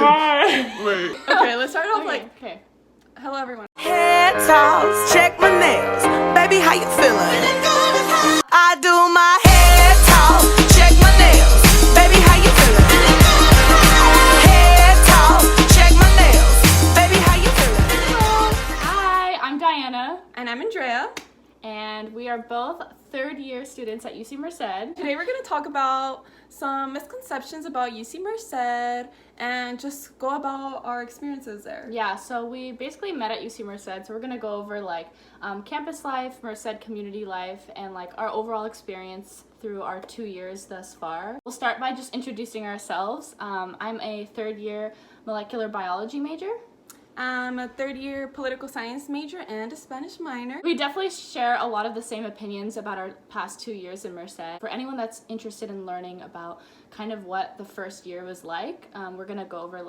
Wait. Okay, let's start off Okay. hello everyone. Head toss, check my nails. Baby, how you feeling? I do my head toss, check my nails. Baby, how you feeling? Head toss, check my nails. Baby, how you feeling? Hi, I'm Diana, And I'm Andrea. and we are both third-year students at UC Merced. Today we're going to talk about some misconceptions about UC Merced and just go about our experiences there. Yeah, so we basically met at UC Merced, so we're gonna go over campus life, Merced community life, and our overall experience through our 2 years thus far. We'll start by just introducing ourselves. I'm a third-year molecular biology major. I'm a third-year political science major and a Spanish minor. We definitely share a lot of the same opinions about our past 2 years in Merced. For anyone that's interested in learning about kind of what the first year was like, we're gonna go over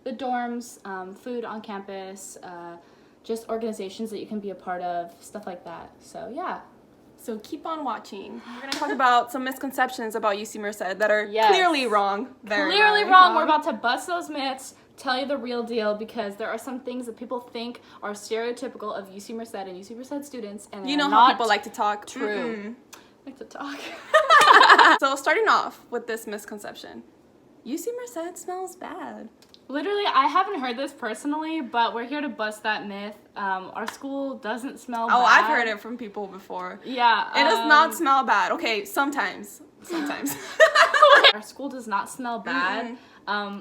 the dorms, food on campus, just organizations that you can be a part of, stuff like that. So yeah. So keep on watching. We're going to talk about some misconceptions about UC Merced that are Yes. clearly wrong. Clearly wrong. We're about to bust those myths, tell you the real deal, because there are some things that people think are stereotypical of UC Merced and UC Merced students, and You know they're how not people like to talk. true. Like to talk. So starting off with this misconception, UC Merced smells bad. Literally, I haven't heard this personally, but we're here to bust that myth. Our school doesn't smell bad. Oh, I've heard it from people before. Yeah. It does not smell bad. Okay, sometimes. Sometimes. Our school does not smell bad.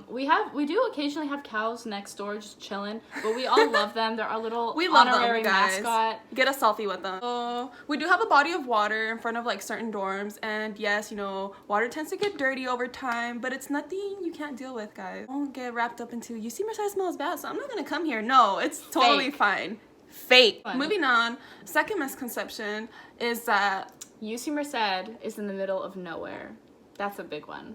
We do occasionally have cows next door just chilling, but we all love them. They're our little We love them, honorary guys. mascot. Get a selfie with them. So we do have a body of water in front of certain dorms, and yes, water tends to get dirty over time, but it's nothing you can't deal with, guys. Don't get wrapped up into UC Merced smells bad, so I'm not gonna come here. No, it's totally fine. Fake. Moving on. Second misconception is that UC Merced is in the middle of nowhere. That's a big one.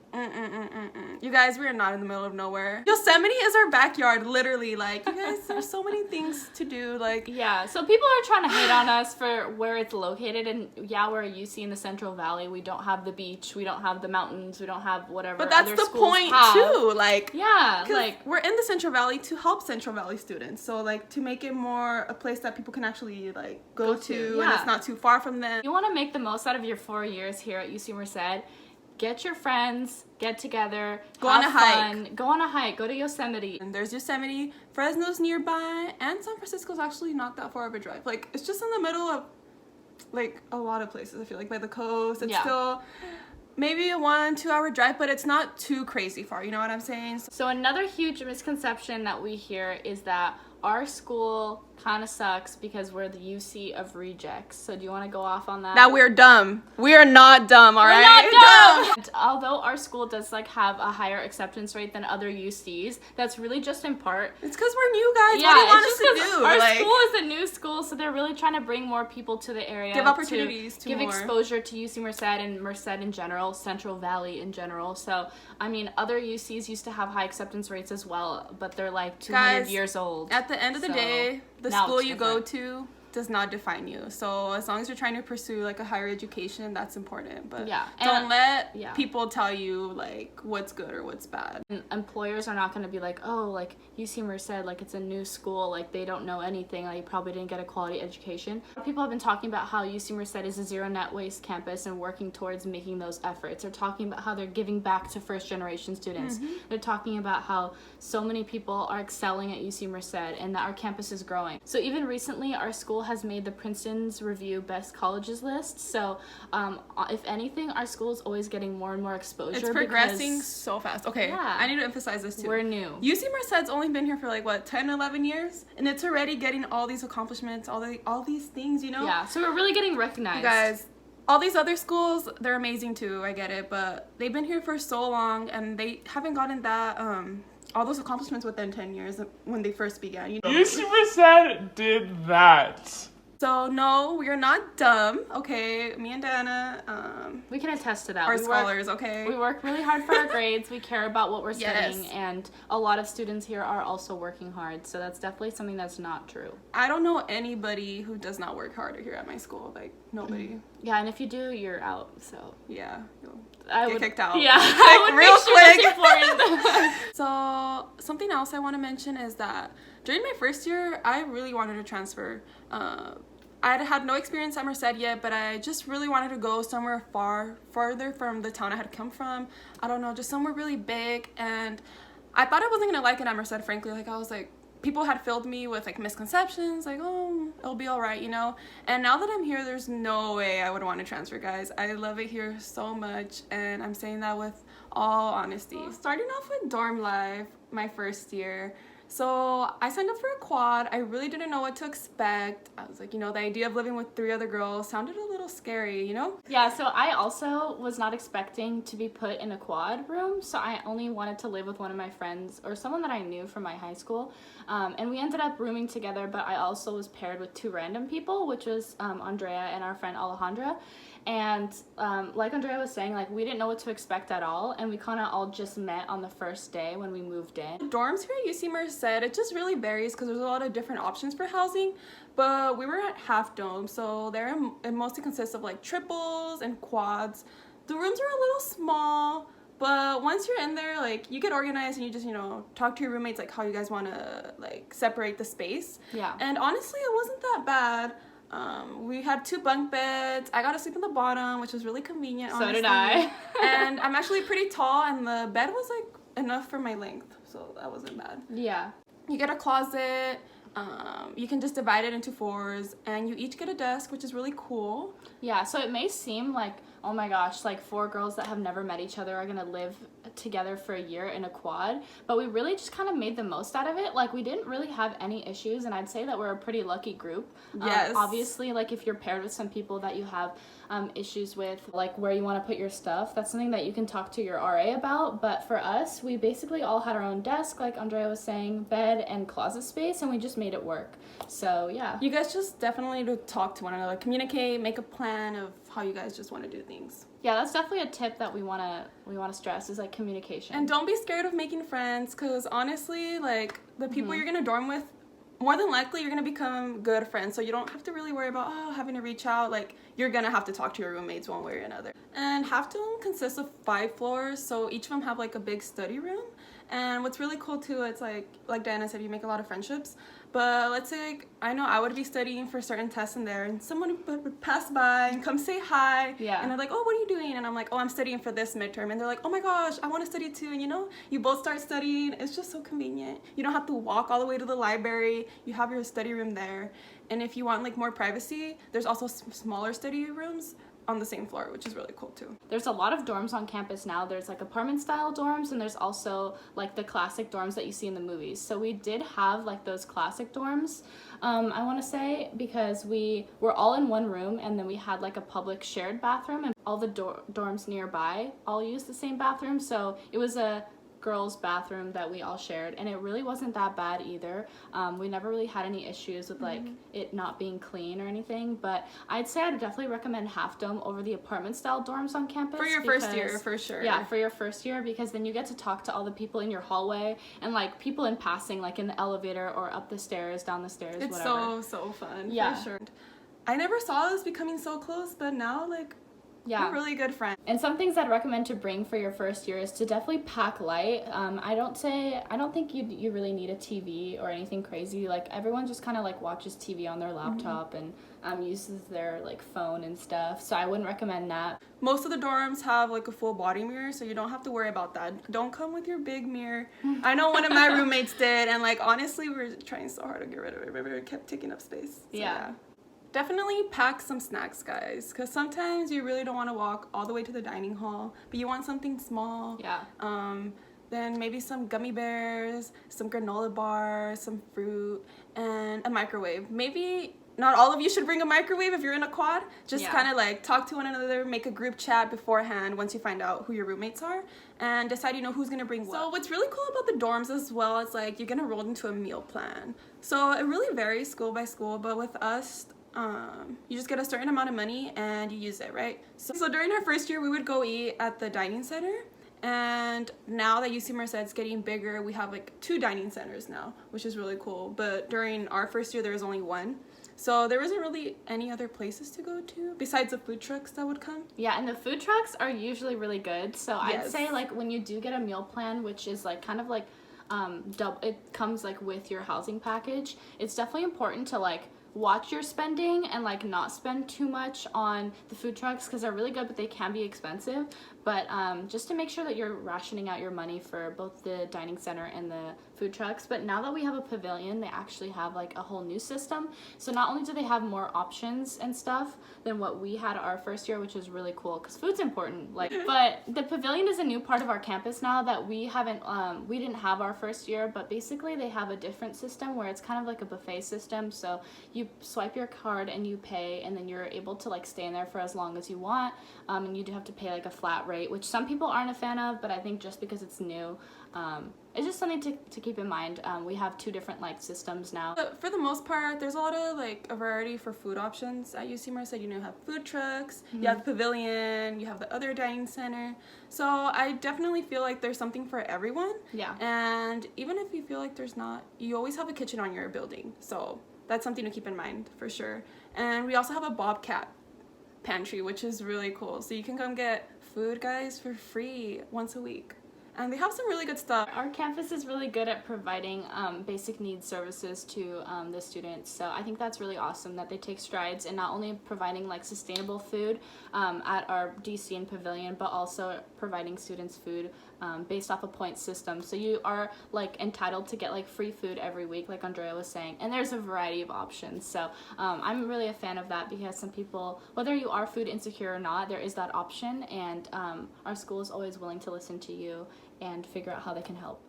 You guys, we are not in the middle of nowhere. Yosemite is our backyard, literally. You guys, there's so many things to do. Yeah, so people are trying to hate on us for where it's located, and yeah, we're a UC in the Central Valley. We don't have the beach, we don't have the mountains, we don't have whatever. But that's other the schools point have. too. Yeah, we're in the Central Valley to help Central Valley students. So to make it more a place that people can actually go to, and it's not too far from them. You want to make the most out of your 4 years here at UC Merced. Get your friends, get together, go on a hike. Go on a hike, go to Yosemite. And there's Yosemite, Fresno's nearby, and San Francisco's actually not that far of a drive. It's just in the middle of a lot of places. I feel by the coast. It's still maybe a 1-2 hour drive, but it's not too crazy far. You know what I'm saying? So another huge misconception that we hear is that our school kind of sucks because we're the UC of rejects. So do you want to go off on that? That we're dumb. We are not dumb, all right? We're not dumb! And although our school does have a higher acceptance rate than other UCs, that's really just in part. It's because we're new, guys. Yeah, what do you want it's us just to do? Our school is a new school, so they're really trying to bring more people to the area. Give opportunities to give more. exposure to UC Merced and Merced in general, Central Valley in general. So, other UCs used to have high acceptance rates as well, but they're 200 guys, years old. At the end of the day, the school you go to does not define you. So as long as you're trying to pursue a higher education, that's important. But don't let people tell you what's good or what's bad. And employers are not going to be UC Merced, it's a new school, they don't know anything, you probably didn't get a quality education. People have been talking about how UC Merced is a zero net waste campus and working towards making those efforts. They're talking about how they're giving back to first generation students. They're talking about how so many people are excelling at UC Merced and that our campus is growing. So even recently, our school has made the Princeton's Review Best Colleges list. So if anything, our school is always getting more and more exposure. It's progressing so fast. Okay, I need to emphasize this too. We're new. UC Merced's only been here for 10, 11 years, and it's already getting all these accomplishments, all these things, Yeah, so we're really getting recognized. You guys, all these other schools, they're amazing too, I get it, but they've been here for so long, and they haven't gotten that, all those accomplishments within 10 years when they first began. UC Merced did that. So no, we are not dumb, okay? Me and Diana, we can attest to that. We're scholars, okay? We work really hard for our grades. We care about what we're studying, and a lot of students here are also working hard. So that's definitely something that's not true. I don't know anybody who does not work harder here at my school. Nobody. Yeah, and if you do, you're out. So yeah, get kicked out. Yeah, I would real make sure quick. that's important. So something else I want to mention is that during my first year, I really wanted to transfer. I had no experience at Merced yet, but I just really wanted to go somewhere farther from the town I had come from. I don't know, just somewhere really big. And I thought I wasn't gonna like it at Merced, frankly. Like, I was like, people had filled me with like misconceptions, like, oh, it'll be all right, you know. And now that I'm here, there's no way I would want to transfer, guys. I love it here so much, and I'm saying that with all honesty. Starting off with dorm life, my first year. So I signed up for a quad. I really didn't know what to expect. I was like, you know, the idea of living with 3 other girls sounded a little scary, you know? Yeah, so I also was not expecting to be put in a quad room, so I only wanted to live with one of my friends or someone that I knew from my high school. And we ended up rooming together, but I also was paired with 2 random people, which was Andrea and our friend Alejandra. And like Andrea was saying, like, we didn't know what to expect at all, and we kind of all just met on the first day when we moved in. Dorms here at UC Merced, it just really varies because there's a lot of different options for housing, but we were at half dome, so it mostly consists of like triples and quads. The rooms are a little small, but once you're in there, like, you get organized and you just, you know, talk to your roommates like how you guys want to like separate the space. Yeah. And honestly, it wasn't that bad. We had 2 bunk beds. I got to sleep on the bottom, which was really convenient, honestly. So did I. And I'm actually pretty tall, and the bed was like enough for my length, so that wasn't bad. Yeah. You get a closet. You can just divide it into 4s, and you each get a desk, which is really cool. Yeah, so it may seem like, oh my gosh, like 4 girls that have never met each other are gonna live together for a year in a quad, but we really just kind of made the most out of it. Like, we didn't really have any issues, and I'd say that we're a pretty lucky group. Yes. Obviously, like, if you're paired with some people that you have issues with, like where you want to put your stuff, that's something that you can talk to your RA about. But for us, we basically all had our own desk, like Andrea was saying, bed and closet space, and we just made it work. So yeah, You guys just definitely need to talk to one another, communicate, make a plan of how you guys just want to do things. yeah, that's definitely a tip that we want to stress, is like communication. And don't be scared of making friends, because honestly, like, the people you're gonna dorm with, more than likely you're gonna become good friends, so you don't have to really worry about having to reach out. Like, you're gonna have to talk to your roommates one way or another. And half dome consists of 5 floors, so each of them have like a big study room. And what's really cool too, it's like Diana said, you make a lot of friendships. But let's say, like, I know I would be studying for certain tests in there, and someone would pass by and come say hi. Yeah. And they're like, oh, what are you doing? And I'm like, oh, I'm studying for this midterm. And they're like, oh my gosh, I want to study too. And you know, you both start studying. It's just so convenient. You don't have to walk all the way to the library. You have your study room there. And if you want like more privacy, there's also smaller study rooms on the same floor, which is really cool too. There's a lot of dorms on campus now. There's like apartment style dorms, and there's also like the classic dorms that you see in the movies. So we did have like those classic dorms, I want to say, because we were all in one room, and then we had like a public shared bathroom, and all the dorms nearby all used the same bathroom. So it was a girls' bathroom that we all shared, and it really wasn't that bad either. We never really had any issues with like it not being clean or anything, but I'd say I'd definitely recommend half dome over the apartment style dorms on campus For your first year, for sure. Yeah, for your first year, because then you get to talk to all the people in your hallway and like people in passing, like in the elevator or up the stairs, down the stairs, It's whatever. so fun. Yeah. For sure. I never saw us becoming so close, but now, like, Yeah. we're really good friends. And some things I'd recommend to bring for your first year is to definitely pack light. I don't think you really need a TV or anything crazy. Like, everyone just kind of like watches TV on their laptop and uses their like phone and stuff. So I wouldn't recommend that. Most of the dorms have like a full body mirror, so you don't have to worry about that. Don't come with your big mirror. I know one of my roommates did, and like, honestly, we were trying so hard to get rid of it, but it kept taking up space. So, Yeah. Definitely pack some snacks, guys, because sometimes you really don't want to walk all the way to the dining hall, but you want something small. Yeah. Then maybe some gummy bears, some granola bars, some fruit, and a microwave. Maybe not all of you should bring a microwave if you're in a quad. Just Yeah. kind of like talk to one another, make a group chat beforehand once you find out who your roommates are, and decide, you know, who's gonna bring what. So what's really cool about the dorms as well is like you're gonna roll into a meal plan. So it really varies school by school, but with us, you just get a certain amount of money and you use it, right? So during our first year, we would go eat at the dining center. And now that UC Merced is getting bigger, we have like 2 dining centers now, which is really cool. But during our first year, there was only one. So there wasn't really any other places to go to besides the food trucks that would come. Yeah, and the food trucks are usually really good. So I'd Yes. say like when you do get a meal plan, which is like kind of like it comes like with your housing package, it's definitely important to like watch your spending and like not spend too much on the food trucks because they're really good, but they can be expensive. But just to make sure that you're rationing out your money for both the dining center and the food trucks. But now that we have a pavilion, they actually have like a whole new system. So not only do they have more options and stuff than what we had our first year, which is really cool because food's important. Like, but the pavilion is a new part of our campus now that we didn't have our first year. But basically, they have a different system where it's kind of like a buffet system. So you swipe your card and you pay, and then you're able to like stay in there for as long as you want. And you do have to pay like a flat rate, which some people aren't a fan of, but I think just because it's new, it's just something to keep in mind. We have 2 different like systems now. But for the most part, there's a lot of like a variety for food options at UC Merced. You know, you have food trucks, you have the pavilion, you have the other dining center. So I definitely feel like there's something for everyone. Yeah. And even if you feel like there's not, you always have a kitchen on your building. So that's something to keep in mind for sure. And we also have a Bobcat pantry, which is really cool. So you can come get food, guys, for free once a week. And they have some really good stuff. Our campus is really good at providing basic needs services to the students. So I think that's really awesome that they take strides in not only providing like sustainable food at our DC and pavilion, but also providing students food based off a point system. So you are like entitled to get like free food every week, like Andrea was saying. And there's a variety of options. So I'm really a fan of that because some people, whether you are food insecure or not, there is that option. And our school is always willing to listen to you and figure out how they can help.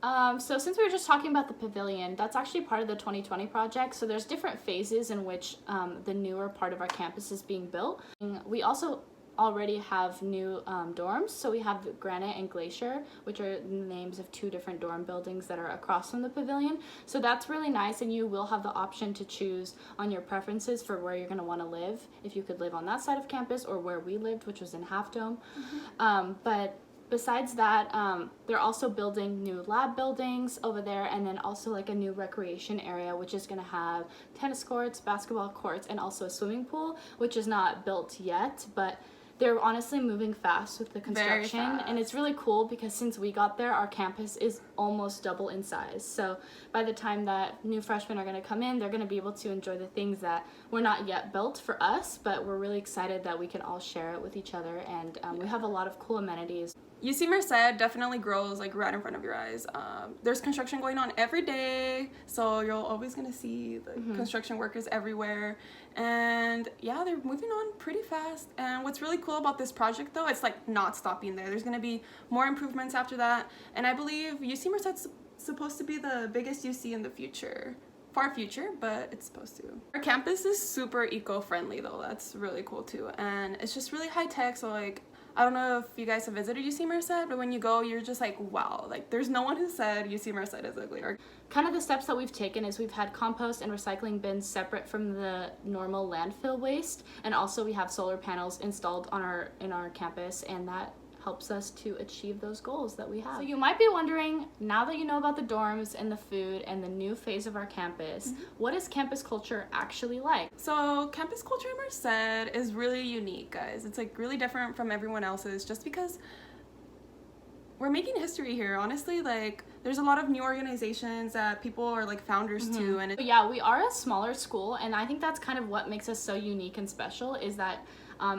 So since we were just talking about the pavilion, that's actually part of the 2020 project. So there's different phases in which the newer part of our campus is being built. We also already have new dorms. So we have Granite and Glacier, which are the names of 2 different dorm buildings that are across from the pavilion. So that's really nice, and you will have the option to choose on your preferences for where you're gonna wanna live, if you could live on that side of campus or where we lived, which was in Half Dome. But besides that, they're also building new lab buildings over there, and then also like a new recreation area, which is going to have tennis courts, basketball courts, and also a swimming pool, which is not built yet, but they're honestly moving fast with the construction. And it's really cool because since we got there, our campus is almost double in size. So by the time that new freshmen are going to come in, they're going to be able to enjoy the things that were not yet built for us, but we're really excited that we can all share it with each other, and we have a lot of cool amenities. UC Merced definitely grows like right in front of your eyes. There's construction going on every day, so you're always gonna see the construction workers everywhere. And yeah, they're moving on pretty fast. And what's really cool about this project though, it's like not stopping there. There's gonna be more improvements after that. And I believe UC Merced's supposed to be the biggest UC in the future. Far future, but it's supposed to. Our campus is super eco-friendly though. That's really cool too. And it's just really high tech, so like, I don't know if you guys have visited UC Merced, but when you go, you're just like, wow, like there's no one who said UC Merced is ugly. Kind of the steps that we've taken is we've had compost and recycling bins separate from the normal landfill waste, and also we have solar panels installed on in our campus, and that helps us to achieve those goals that we have. So you might be wondering, now that you know about the dorms and the food and the new phase of our campus, what is campus culture actually like? So campus culture in Merced is really unique, guys. It's like really different from everyone else's just because we're making history here, honestly. Like there's a lot of new organizations that people are like founders to, and But yeah, we are a smaller school, and I think that's kind of what makes us so unique and special, is that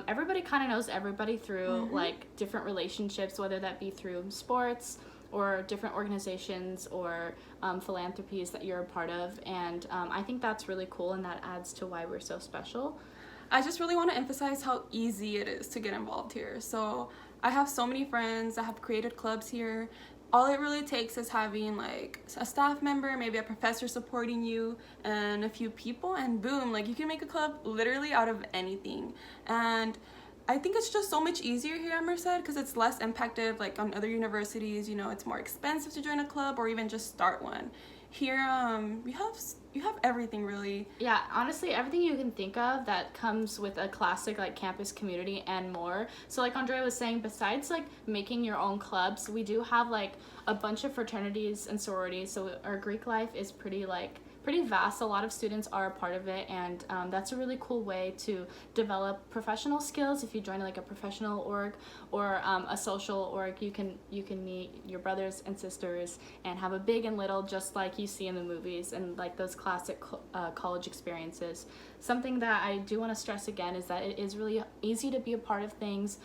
everybody kind of knows everybody through like different relationships, whether that be through sports or different organizations or philanthropies that you're a part of. And I think that's really cool, and that adds to why we're so special. I just really want to emphasize how easy it is to get involved here. So I have so many friends that have created clubs here. All it really takes is having like a staff member, maybe a professor supporting you, and a few people, and boom, like you can make a club literally out of anything. And I think it's just so much easier here at Merced because it's less impacted like on other universities. You know, it's more expensive to join a club or even just start one. Here, you have everything really. Yeah, honestly, everything you can think of that comes with a classic like campus community and more. So like Andrea was saying, besides like making your own clubs, we do have like a bunch of fraternities and sororities. So our Greek life is pretty like pretty vast. A lot of students are a part of it, and that's a really cool way to develop professional skills. If you join like a professional org or a social org, you can meet your brothers and sisters and have a big and little, just like you see in the movies and like those classic college experiences. Something that I do want to stress again is that it is really easy to be a part of things.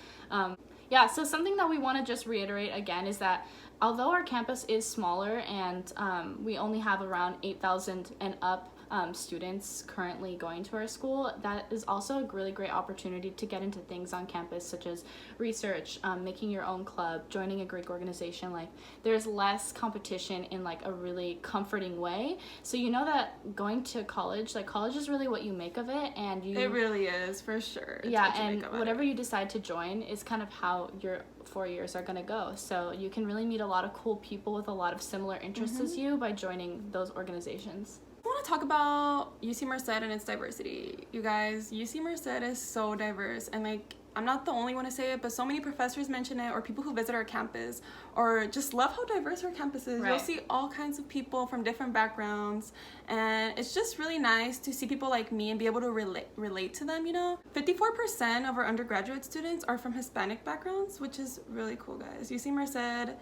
Yeah, so something that we want to just reiterate again is that although our campus is smaller and we only have around 8,000 and up students currently going to our school, that is also a really great opportunity to get into things on campus such as research, making your own club, joining a Greek organization. Like, there's less competition in like a really comforting way. So you know that going to college, like college is really what you make of it, and it really is, for sure. It's yeah, and whatever you decide to join is kind of how your 4 years are going to go. So you can really meet a lot of cool people with a lot of similar interests as you by joining those organizations. I want to talk about UC Merced and its diversity. You guys, UC Merced is so diverse, and like, I'm not the only one to say it, but so many professors mention it, or people who visit our campus, or just love how diverse our campus is. Right. You'll see all kinds of people from different backgrounds, and it's just really nice to see people like me and be able to relate to them, you know? 54% of our undergraduate students are from Hispanic backgrounds, which is really cool, guys. UC Merced,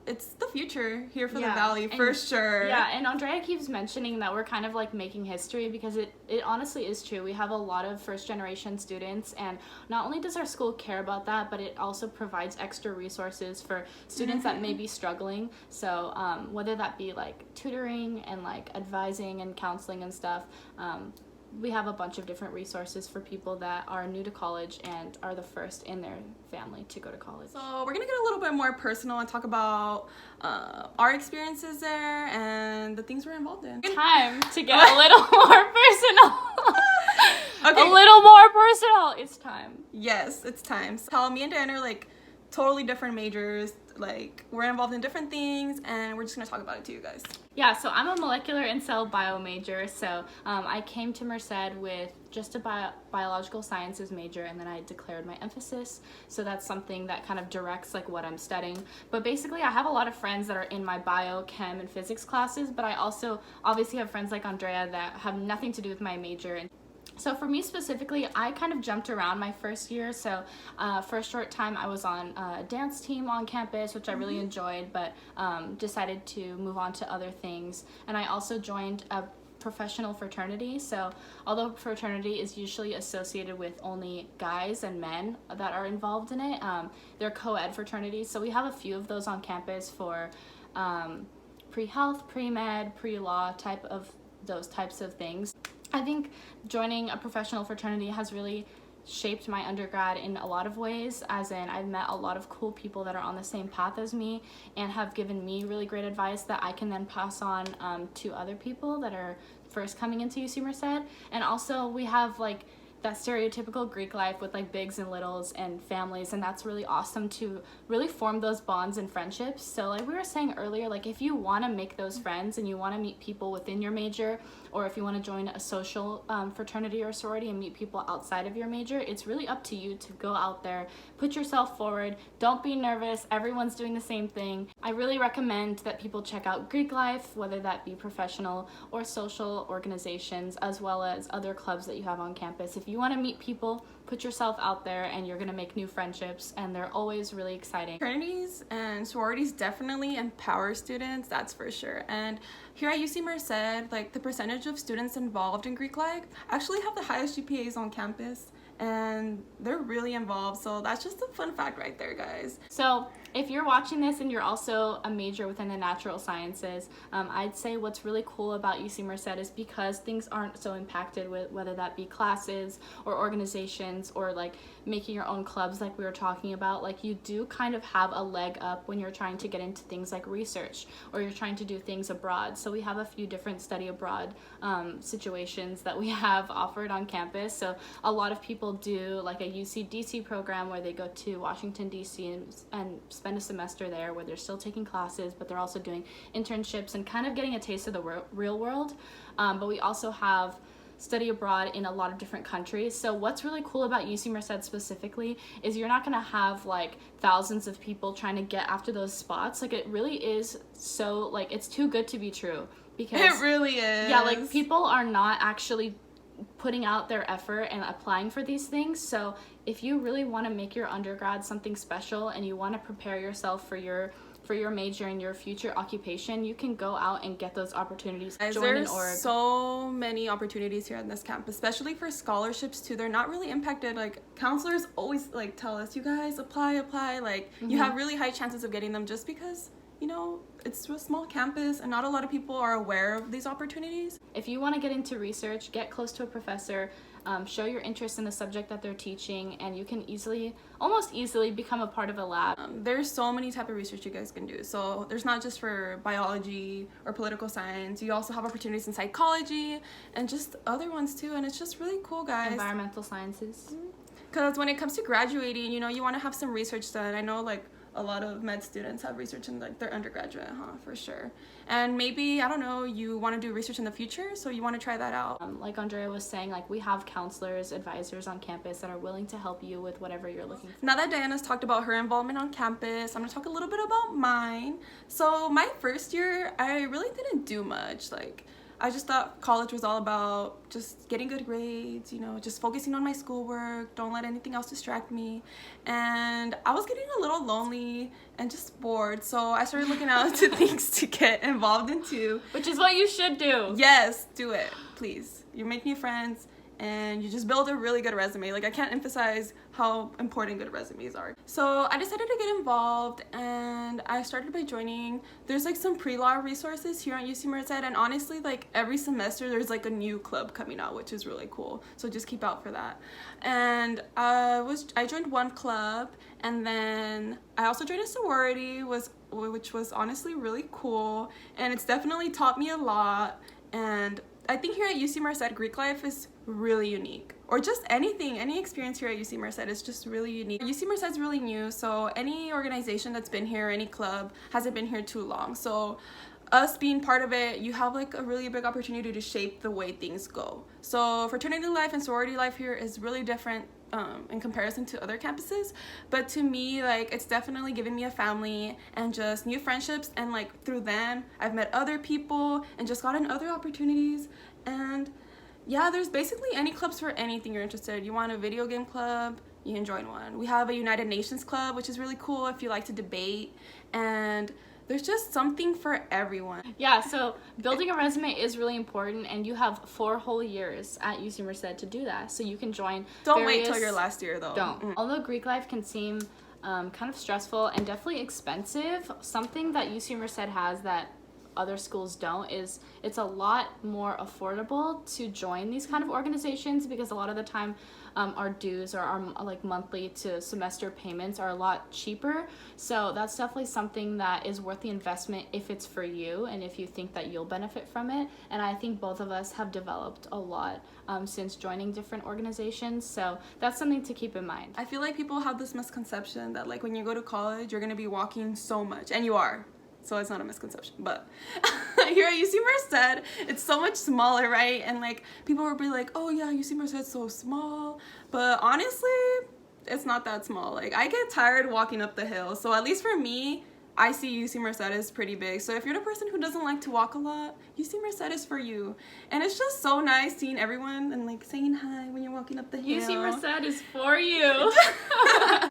it's the future here for the Valley, for sure. Yeah, and Andrea keeps mentioning that we're kind of like making history, because it honestly is true. We have a lot of first-generation students, and not only does our school care about that, but it also provides extra resources for students that may be struggling. So whether that be like tutoring and like advising and counseling and stuff, we have a bunch of different resources for people that are new to college and are the first in their family to go to college. So we're gonna get a little bit more personal and talk about our experiences there and the things we're involved in. Time to get a little more personal. Okay. A little more personal. It's time. Yes, it's time. So me and Diana are like totally different majors. Like, we're involved in different things, and we're just gonna talk about it to you guys. Yeah, so I'm a molecular and cell bio major. So I came to Merced with just a biological sciences major, and then I declared my emphasis. So that's something that kind of directs like what I'm studying. But basically, I have a lot of friends that are in my bio, chem, and physics classes, but I also obviously have friends like Andrea that have nothing to do with my major. So for me specifically, I kind of jumped around my first year. So for a short time, I was on a dance team on campus, which I really enjoyed, but decided to move on to other things. And I also joined a professional fraternity. So although fraternity is usually associated with only guys and men that are involved in it, they're co-ed fraternities. So we have a few of those on campus for pre-health, pre-med, pre-law those types of things. I think joining a professional fraternity has really shaped my undergrad in a lot of ways, as in I've met a lot of cool people that are on the same path as me and have given me really great advice that I can then pass on to other people that are first coming into UC Merced. And also we have like that stereotypical Greek life with like bigs and littles and families, and that's really awesome to really form those bonds and friendships. So like we were saying earlier, like if you want to make those friends and you want to meet people within your major, or if you want to join a social fraternity or sorority and meet people outside of your major, it's really up to you to go out there, put yourself forward, don't be nervous, everyone's doing the same thing. I really recommend that people check out Greek life, whether that be professional or social organizations, as well as other clubs that you have on campus. If you want to meet people, put yourself out there and you're going to make new friendships, and they're always really exciting. Fraternities and sororities definitely empower students, that's for sure. And here at UC Merced, like the percentage of students involved in Greek life actually have the highest GPAs on campus, and they're really involved. So that's just a fun fact right there, guys. So if you're watching this and you're also a major within the natural sciences, I'd say what's really cool about UC Merced is because things aren't so impacted with whether that be classes or organizations or like making your own clubs like we were talking about. Like you do kind of have a leg up when you're trying to get into things like research or you're trying to do things abroad. So we have a few different study abroad situations that we have offered on campus. So a lot of people do like a UC DC program where they go to Washington DC and spend a semester there where they're still taking classes, but they're also doing internships and kind of getting a taste of the real world. But we also have study abroad in a lot of different countries. So what's really cool about UC Merced specifically is you're not going to have like thousands of people trying to get after those spots. Like it really is so like it's too good to be true. because It really is. yeah, like people are not actually putting out their effort and applying for these things. So if you really want to make your undergrad something special and you want to prepare yourself for your major and your future occupation, you can go out and get those opportunities. There's so many opportunities here on this campus, especially for scholarships too. They're not really impacted. Like counselors always like tell us, you guys apply. Like you have really high chances of getting them just because, you know, it's a small campus and not a lot of people are aware of these opportunities. If you want to get into research, get close to a professor, show your interest in the subject that they're teaching, and you can almost easily become a part of a lab. There's so many type of research you guys can do. So there's not just for biology or political science. You also have opportunities in psychology and just other ones too. And it's just really cool, guys. Environmental sciences. Because when it comes to graduating, you know, you want to have some research done. I know like a lot of med students have research in like their undergraduate, for sure. And maybe, I don't know, you want to do research in the future, so you want to try that out. Like Andrea was saying, like we have counselors, advisors on campus that are willing to help you with whatever you're looking for. Now that Diana's talked about her involvement on campus, I'm going to talk a little bit about mine. So my first year, I really didn't do much. Like, I just thought college was all about just getting good grades, you know, just focusing on my schoolwork, don't let anything else distract me. And I was getting a little lonely and just bored, so I started looking out to things to get involved into. Which is what you should do. Yes, do it, please. You make new friends and you just build a really good resume. Like, I can't emphasize how important good resumes are. So I decided to get involved, and I started by joining. There's like some pre-law resources here at UC Merced, and honestly, like every semester there's like a new club coming out, which is really cool. So just keep out for that. And I joined one club, and then I also joined a sorority, which was honestly really cool, and it's definitely taught me a lot. And I think here at UC Merced, Greek life is really unique, or just any experience here at UC Merced is just really unique. UC Merced is really new, so any organization that's been here, any club, hasn't been here too long. So us being part of it, you have like a really big opportunity to shape the way things go. So fraternity life and sorority life here is really different in comparison to other campuses, but to me, like, it's definitely given me a family and just new friendships, and like through them I've met other people and just gotten other opportunities. And yeah, there's basically any clubs for anything you're interested in. You want a video game club, you can join one. We have a United Nations club, which is really cool if you like to debate, and there's just something for everyone. Yeah, so building a resume is really important, and you have 4 whole years at UC Merced to do that. So you can join. Don't wait till your last year though. Don't. Although Greek life can seem kind of stressful and definitely expensive, something that UC Merced has that other schools don't is it's a lot more affordable to join these kind of organizations, because a lot of the time our dues or our like monthly to semester payments are a lot cheaper. So that's definitely something that is worth the investment if it's for you and if you think that you'll benefit from it. And I think both of us have developed a lot since joining different organizations, so that's something to keep in mind. I feel like people have this misconception that like when you go to college you're gonna be walking so much, and you are. So it's not a misconception, but here at UC Merced, it's so much smaller, right? And like people will be like, oh yeah, UC Merced is so small, but honestly, it's not that small. Like I get tired walking up the hill, so at least for me, I see UC Merced as pretty big. So if you're the person who doesn't like to walk a lot, UC Merced is for you. And it's just so nice seeing everyone and like saying hi when you're walking up the hill. UC Merced is for you.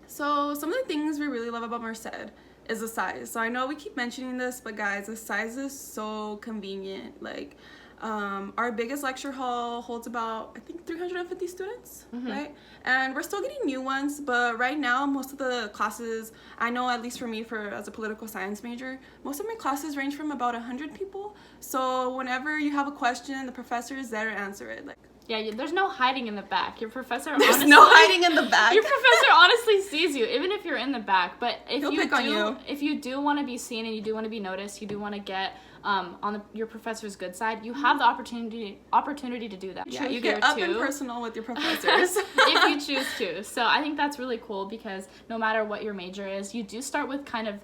So some of the things we really love about Merced is the size. So I know we keep mentioning this, but guys, the size is so convenient. Like our biggest lecture hall holds about, I think, 350 students, right? And we're still getting new ones, but right now most of the classes, I know at least for me, as a political science major, most of my classes range from about 100 people. So whenever you have a question, the professor is there to answer it. Like, yeah, there's no hiding in the back. Your professor there's no hiding in the back. Your professor honestly sees you, even if you're in the back. But if He'll you do want to be seen and you do want to be noticed, you do want to get on your professor's good side, you have the opportunity to do that. Yeah, you get up and personal with your professors if you choose to. So I think that's really cool, because no matter what your major is, you do start with kind of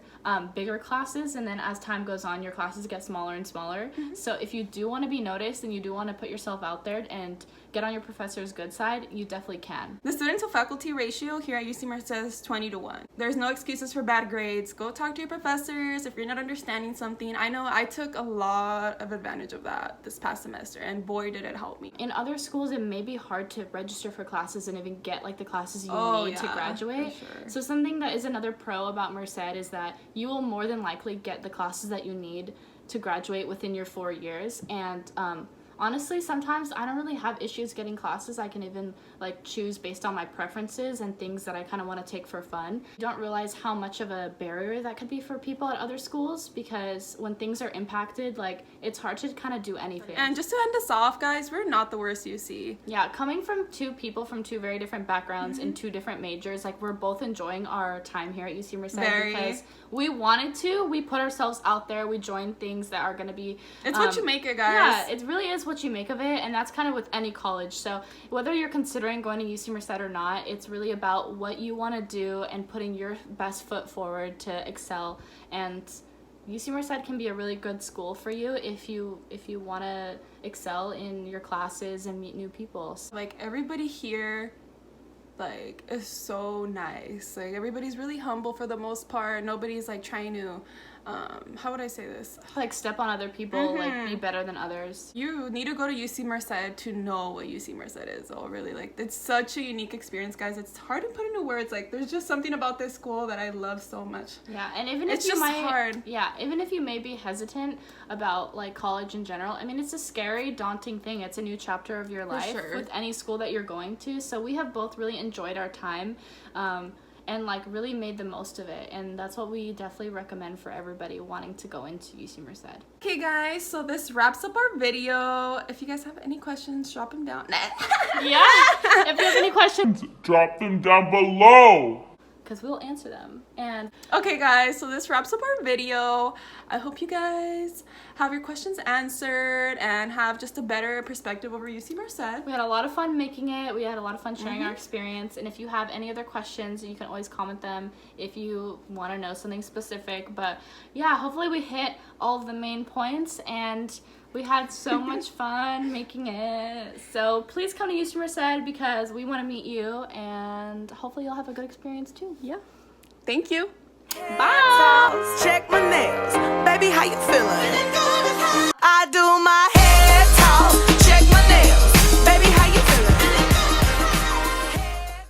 bigger classes, and then as time goes on, your classes get smaller and smaller. So if you do want to be noticed and you do want to put yourself out there and get on your professor's good side, you definitely can. The student to faculty ratio here at UC Merced is 20-1. There's no excuses for bad grades. Go talk to your professors if you're not understanding something. I know I took a lot of advantage of that this past semester, and boy did it help me. In other schools, it may be hard to register for classes and even get like the classes you need to graduate. For sure. So something that is another pro about Merced is that you will more than likely get the classes that you need to graduate within your 4 years. And honestly, sometimes I don't really have issues getting classes. I can even like choose based on my preferences and things that I kind of want to take for fun. You don't realize how much of a barrier that could be for people at other schools, because when things are impacted, like it's hard to kind of do anything. And just to end us off, guys, we're not the worst UC. Yeah, coming from two people from two very different backgrounds in two different majors, like we're both enjoying our time here at UC Merced because we wanted to. We put ourselves out there. We joined things that are going to be... It's what you make it, guys. Yeah, it really is what you make of it, and that's kind of with any college. So whether you're considering going to UC Merced or not, it's really about what you want to do and putting your best foot forward to excel. And UC Merced can be a really good school for you if you want to excel in your classes and meet new people. Like everybody here like is so nice. Like everybody's really humble for the most part. Nobody's like trying to how would I say this? Like step on other people, like be better than others. You need to go to UC Merced to know what UC Merced is. Oh, really? Like it's such a unique experience, guys. It's hard to put into words. Like there's just something about this school that I love so much. Yeah, and even it's if you just hard. Yeah, even if you may be hesitant about like college in general, I mean, it's a scary, daunting thing. It's a new chapter of your life with any school that you're going to. So we have both really enjoyed our time. And like really made the most of it, and that's what we definitely recommend for everybody wanting to go into UC Merced. Okay guys, so this wraps up our video. If you guys have any questions, drop them down. Yeah, if you have any questions, drop them down below, because we'll answer them. And okay guys, so this wraps up our video. I hope you guys have your questions answered and have just a better perspective over UC Merced. We had a lot of fun making it. We had a lot of fun sharing our experience. And if you have any other questions, you can always comment them if you want to know something specific. But yeah, hopefully we hit all of the main points, and we had so much fun making it. So please come to UC Merced because we want to meet you, and hopefully you'll have a good experience too. Yeah. Thank you. Bye. Check my nails, baby, how you feel?